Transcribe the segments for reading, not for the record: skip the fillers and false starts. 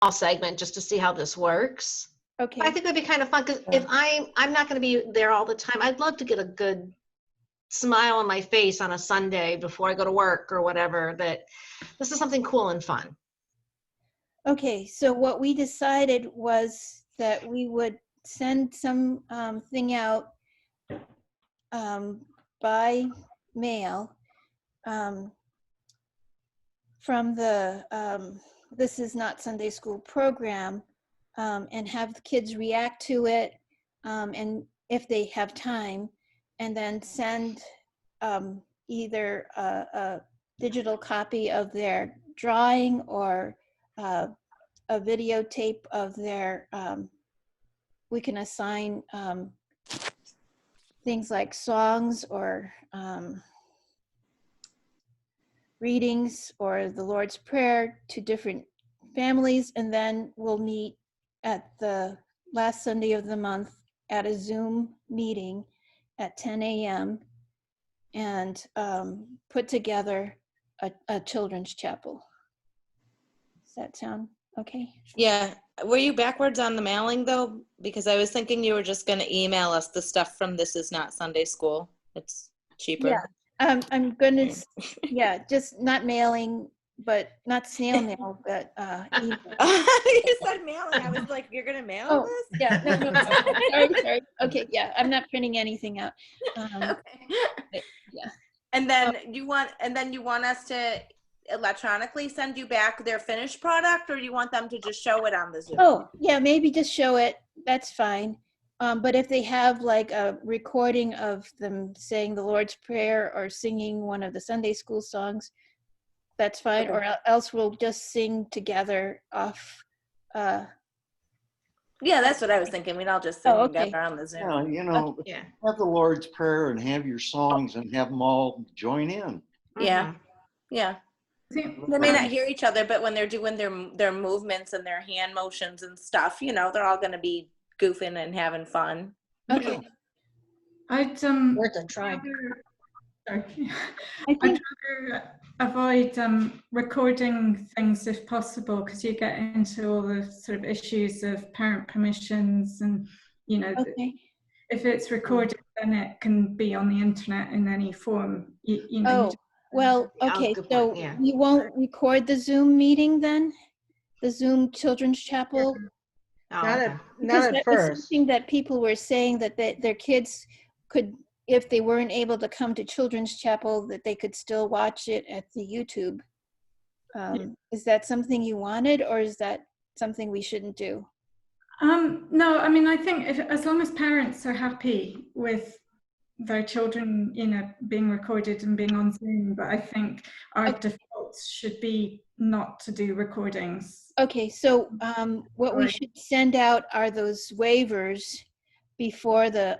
segment just to see how this works. Okay. I think that'd be kind of fun because if I'm not going to be there all the time, I'd love to get a good smile on my face on a Sunday before I go to work or whatever, that this is something cool and fun. Okay, so what we decided was that we would send some thing out by mail from the This Is Not Sunday School program, and have the kids react to it, and if they have time, and then send either a digital copy of their drawing or a videotape of their, we can assign things like songs or readings or the Lord's Prayer to different families, and then we'll meet at the last Sunday of the month at a Zoom meeting at 10 a.m. and put together a children's chapel. Does that sound okay? Yeah. Were you backwards on the mailing though? Because I was thinking you were just going to email us the stuff from This Is Not Sunday School. It's cheaper. Yeah. I'm gonna, yeah, just not mailing, but not snail mail, but email. You said mailing. I was like, you're gonna mail this? Yeah, no, sorry. Okay, yeah, I'm not printing anything out. Okay. Yeah. And then you want us to electronically send you back their finished product, or you want them to just show it on the Zoom? Oh, yeah, maybe just show it. That's fine. But if they have like a recording of them saying the Lord's Prayer or singing one of the Sunday school songs, that's fine. Okay. Or else we'll just sing together off. Yeah, that's what I was thinking. We'd all just sing together on the Zoom. Yeah, have the Lord's Prayer and have your songs and have them all join in. Yeah, yeah. They may not hear each other, but when they're doing their movements and their hand motions and stuff, they're all going to be goofing and having fun. Okay. I'd worth a try. I'd rather avoid recording things if possible, because you get into all the sort of issues of parent permissions and Okay. if it's recorded, then it can be on the internet in any form. Well, okay, so you won't record the Zoom meeting then? The Zoom Children's Chapel? Not at That was first. something that people were saying that their kids could, if they weren't able to come to Children's Chapel, that they could still watch it at the YouTube. Is that something you wanted, or is that something we shouldn't do? No, I mean, I think as long as parents are happy with their children, being recorded and being on Zoom, but I think our defaults should be not to do recordings. Okay, so what we should send out are those waivers before the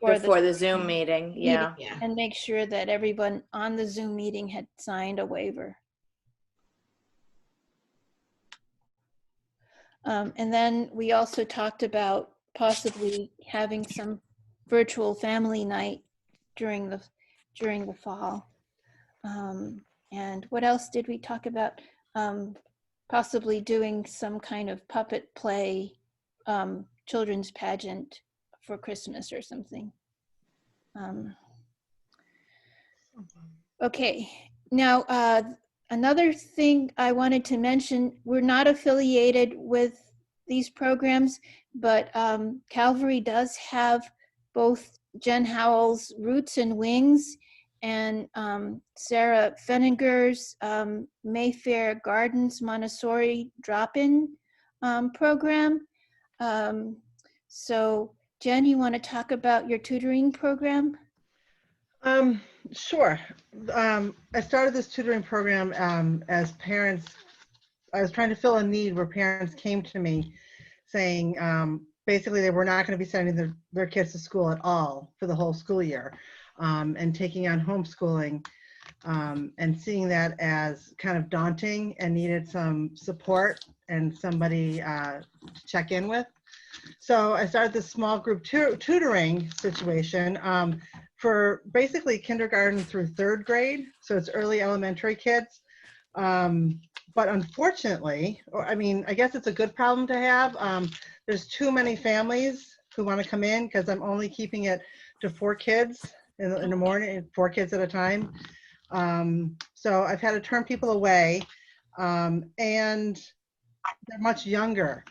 before the Zoom meeting. Yeah. And make sure that everyone on the Zoom meeting had signed a waiver. And then we also talked about possibly having some virtual family night during the fall. And what else did we talk about? Possibly doing some kind of puppet play, children's pageant for Christmas or something. Okay, now another thing I wanted to mention, we're not affiliated with these programs, but Calvary does have both Jen Howell's Roots and Wings and Sarah Fenninger's Mayfair Gardens Montessori drop-in program. So Jen, you want to talk about your tutoring program? Sure. I started this tutoring program as parents. I was trying to fill a need where parents came to me saying basically they were not going to be sending their kids to school at all for the whole school year, and taking on homeschooling, and seeing that as kind of daunting and needed some support and somebody to check in with. So I started this small group tutoring situation for basically kindergarten through third grade. So it's early elementary kids. but unfortunately, or I mean, I guess it's a good problem to have. There's too many families who want to come in because I'm only keeping it to 4 kids in the morning, 4 kids at a time. So I've had to turn people away, and they're much younger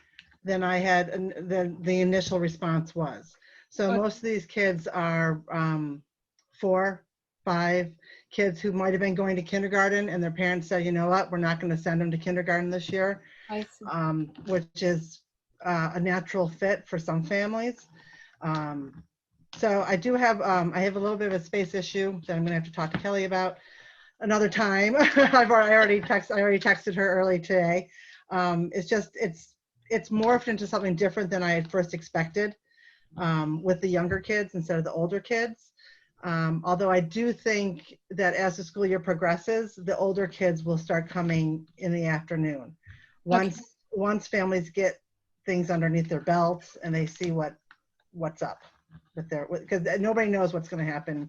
than I had, than the initial response was. So most of these kids are 4, 5 kids who might have been going to kindergarten, and their parents said, you know what, we're not going to send them to kindergarten this year, which is a natural fit for some families. So I do have, I have a little bit of a space issue that I'm going to have to talk to Kelly about another time. I already texted her early today. It's just, it's morphed into something different than I had first expected, with the younger kids instead of the older kids. Although I do think that as the school year progresses, the older kids will start coming in the afternoon. Once families get things underneath their belts and they see what's up with their, because nobody knows what's going to happen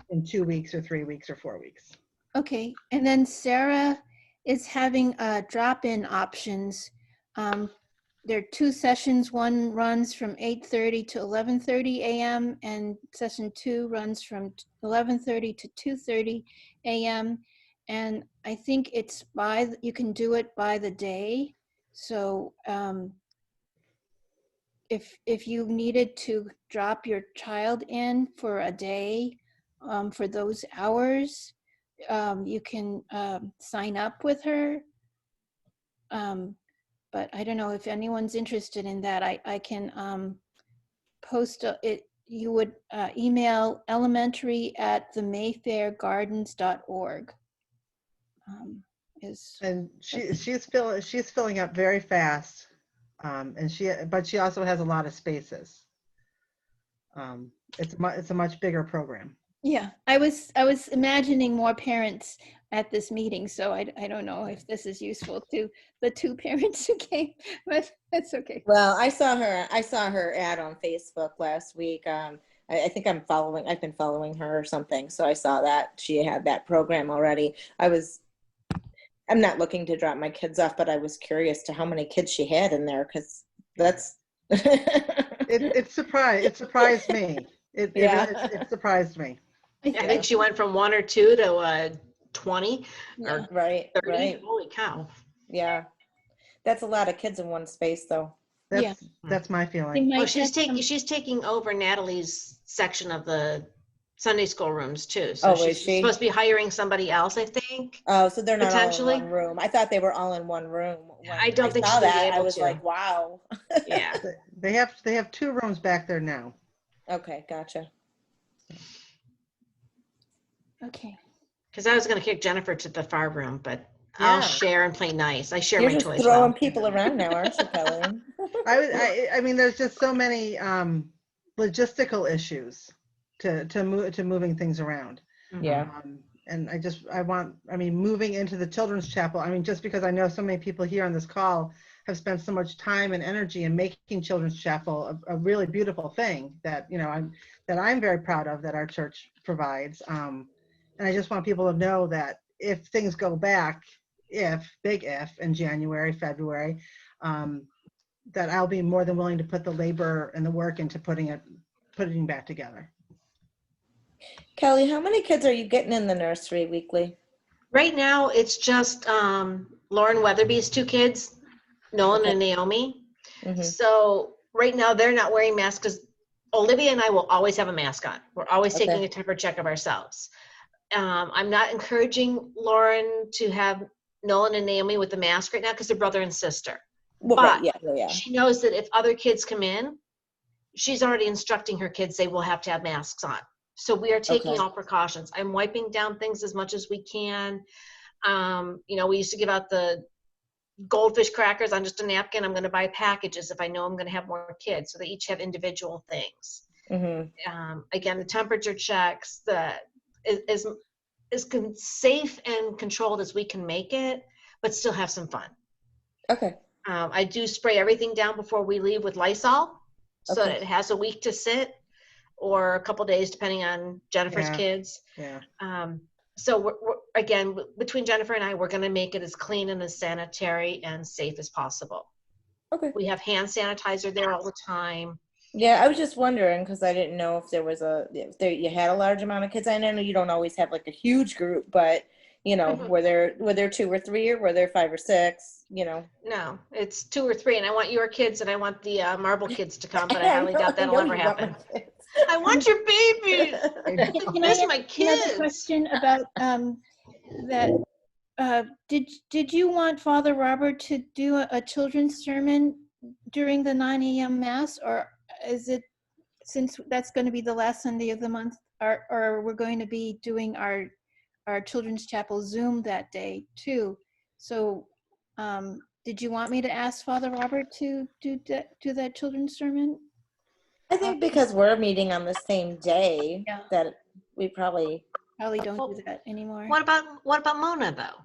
in 2 weeks or 3 weeks or 4 weeks. Okay, and then Sarah is having drop-in options. There are 2 sessions. One runs from 8:30 to 11:30 a.m. and session 2 runs from 11:30 to 2:30 a.m. And I think it's you can do it by the day. So if you needed to drop your child in for a day for those hours, you can sign up with her. But I don't know if anyone's interested in that. I can post it. You would email elementary@themayfairgardens.org. And she's filling up very fast, but she also has a lot of spaces. It's a much bigger program. Yeah, I was imagining more parents at this meeting, so I don't know if this is useful to the 2 parents who came, but that's okay. Well, I saw her ad on Facebook last week. I think I've been following her or something. So I saw that she had that program already. I'm not looking to drop my kids off, but I was curious to how many kids she had in there, because that's it surprised me. It surprised me. I think she went from 1 or 2 to 20 or right, 30. right. Holy cow. Yeah. That's a lot of kids in one space, though. That's my feeling. Well, she's taking over Natalie's section of the Sunday school rooms too. So she's supposed to be hiring somebody else, I think. Oh, so they're not potentially all in one room. I thought they were all in one room. When I don't think saw she'll that, be able I was to. like, wow. Yeah. They have 2 rooms back there now. Okay, gotcha. Okay. Because I was going to kick Jennifer to the far room, but I'll share and play nice. I share You're my just toys throwing well. people around now, aren't you, Kelly? I mean, there's just so many logistical issues to moving things around. Yeah. And moving into the children's chapel. I mean, just because I know so many people here on this call have spent so much time and energy in making children's chapel a really beautiful thing that, you know, I'm very proud of, that our church provides. And I just want people to know that if things go back, big if, in January, February, that I'll be more than willing to put the labor and the work into putting it back together. Kelly, how many kids are you getting in the nursery weekly? Right now, it's just Lauren Weatherby's 2 kids, Nolan and Naomi. Mm-hmm. So right now, they're not wearing masks because Olivia and I will always have a mask on. We're always taking a temperature check of ourselves. I'm not encouraging Lauren to have Nolan and Naomi with the mask right now because they're brother and sister. Well, but yeah. She knows that if other kids come in, she's already instructing her kids they will have to have masks on. So we are taking all precautions. I'm wiping down things as much as we can. You know, we used to give out the goldfish crackers on just a napkin. I'm going to buy packages if I know I'm going to have more kids. So they each have individual things. Mm-hmm. Again, the temperature checks, as safe and controlled as we can make it, but still have some fun. Okay. I do spray everything down before we leave with Lysol, so that it has a week to sit, or a couple days depending on Jennifer's kids. Yeah. So again, between Jennifer and I, we're going to make it as clean and as sanitary and safe as possible. Okay. We have hand sanitizer there all the time. Yeah, I was just wondering because I didn't know if there was you had a large amount of kids. I know you don't always have like a huge group, but you know, were there 2 or 3 or were there 5 or 6? You know. No, it's 2 or 3, and I want your kids and I want the Marble kids to come, but I I highly doubt that'll ever you want my happen. kids. I want your babies. Can I Miss ask my another kids. question about that? Did you want Father Robert to do a children's sermon during the 9 a.m. mass, or is it, since that's going to be the last Sunday of the month, or we're going to be doing our children's chapel Zoom that day too? So, did you want me to ask Father Robert to do that children's sermon? I think because we're meeting on the same day, Yeah. that we probably Don't do that anymore. What about Mona though?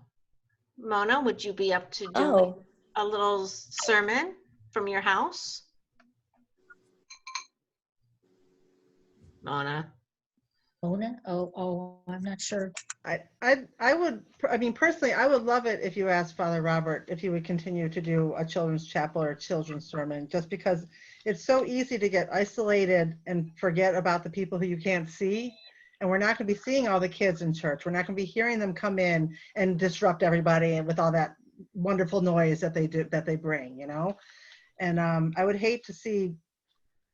Mona, would you be up to doing a little sermon from your house? Mona. Oh, I'm not sure. I would, I mean, personally, I would love it if you asked Father Robert if he would continue to do a children's chapel or a children's sermon, just because it's so easy to get isolated and forget about the people who you can't see. And we're not going to be seeing all the kids in church. We're not going to be hearing them come in and disrupt everybody and with all that wonderful noise that they bring, you know? And I would hate to see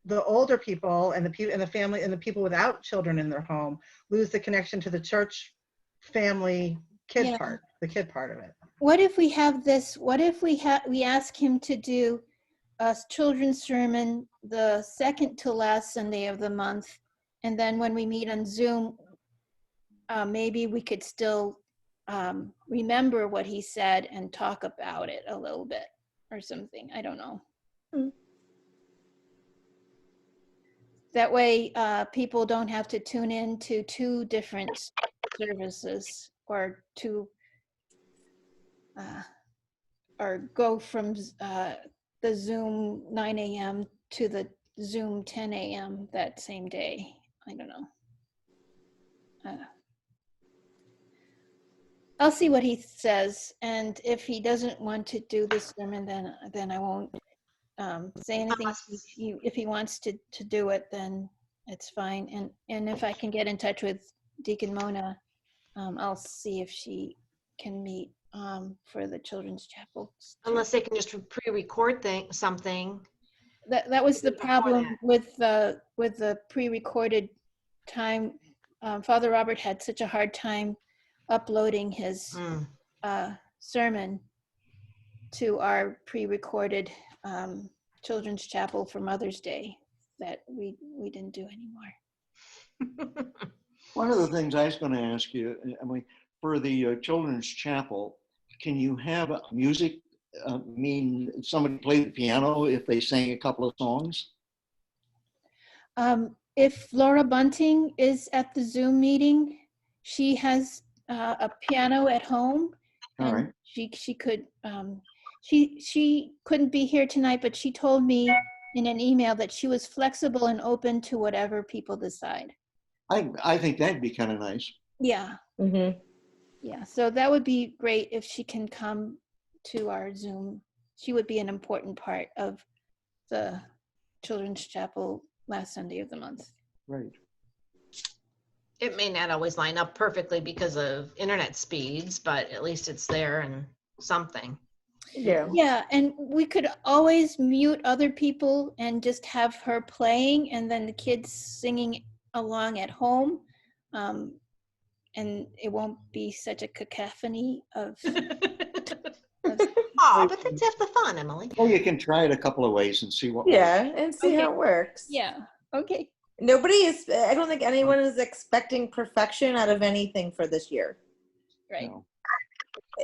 the older people and the family and the people without children in their home lose the connection to the church family kid part, the kid part of it. What if we have this? What if we ask him to do a children's sermon the second to last Sunday of the month, and then when we meet on Zoom, maybe we could still remember what he said and talk about it a little bit or something. I don't know. That way, people don't have to tune in to 2 different services or or go from the Zoom 9 a.m. to the Zoom 10 a.m. that same day. I don't know. I'll see what he says, and if he doesn't want to do the sermon, then I won't say anything. If he wants to do it, then it's fine. And if I can get in touch with Deacon Mona, I'll see if she can meet for the children's chapel. Unless they can just pre-record something. That was the problem with the pre-recorded time. Father Robert had such a hard time uploading his sermon to our pre-recorded children's chapel for Mother's Day that we didn't do anymore. One of the things I was going to ask you, I mean, for the children's chapel, can you have music? Somebody play the piano if they sang a couple of songs? If Laura Bunting is at the Zoom meeting, she has a piano at home, and All right. she could. She couldn't be here tonight, but she told me in an email that she was flexible and open to whatever people decide. I think that'd be kind of nice. Yeah. Mm-hmm. Yeah. So that would be great if she can come to our Zoom. She would be an important part of the children's chapel last Sunday of the month. Right. It may not always line up perfectly because of internet speeds, but at least it's there and something. Yeah. Yeah, and we could always mute other people and just have her playing, and then the kids singing along at home, and it won't be such a cacophony of. Oh, but that's half the fun, Emily. Well, you can try it a couple of ways and see what. Yeah, and see Okay. how it works. Yeah. Okay. Nobody is. I don't think anyone is expecting perfection out of anything for this year. Right. No.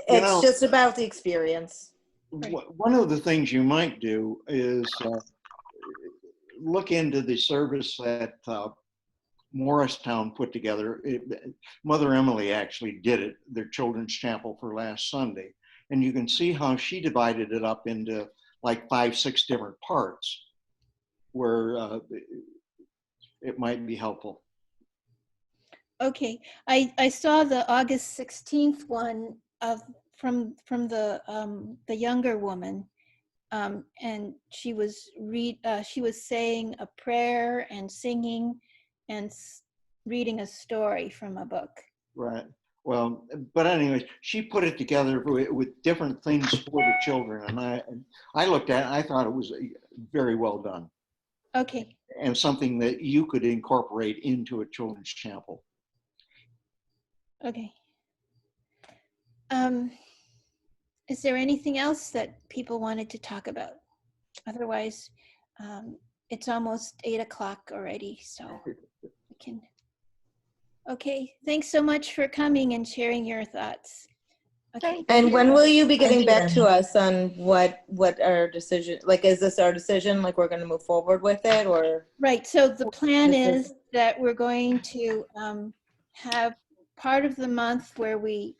It's just about the experience. One of the things you might do is look into the service that Morristown put together. Mother Emily actually did it, their children's chapel for last Sunday. And you can see how she divided it up into like 5, 6 different parts where it might be helpful. Okay, I saw the August 16th one from the younger woman, and she was saying a prayer and singing and reading a story from a book. Right. Well, but anyways, she put it together with different things for the children, and I looked at it, and I thought it was very well done, Okay, and something that you could incorporate into a children's chapel. okay. Is there anything else that people wanted to talk about? Otherwise, it's almost 8 o'clock already, so we can. Okay, thanks so much for coming and sharing your thoughts. Okay. And when will you be getting Thank you, back to Emily. us on what our decision, like, is this our decision, like we're going to move forward with it, or? Right, so the plan This is that we're going to have part of the month where we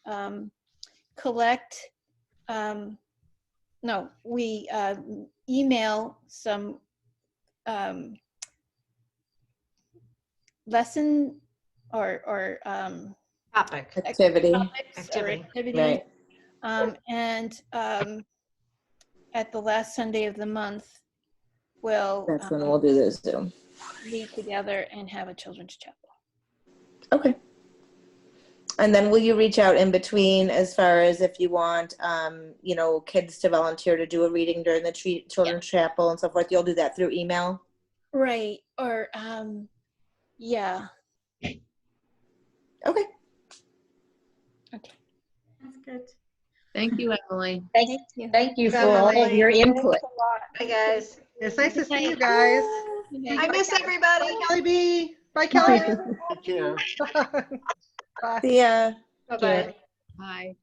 collect, no, we email some lesson or Topic. Activity, topics or Activity. activities. right? And at the last Sunday of the month, we'll That's when we'll do this Zoom. meet together and have a children's chapel. Okay. And then will you reach out in between as far as if you want, you know, kids to volunteer to do a reading during the children's chapel and so forth? You'll do that through email? Right, or yeah. Okay. Okay. That's good. Thank you, Emily. Thank you. thank you for Emily. all of your input. Bye, guys. It's nice to see you guys. I miss everybody. Bye, Kelly B. Bye, Kelly. Take care. Bye. See ya. Bye-bye. Bye.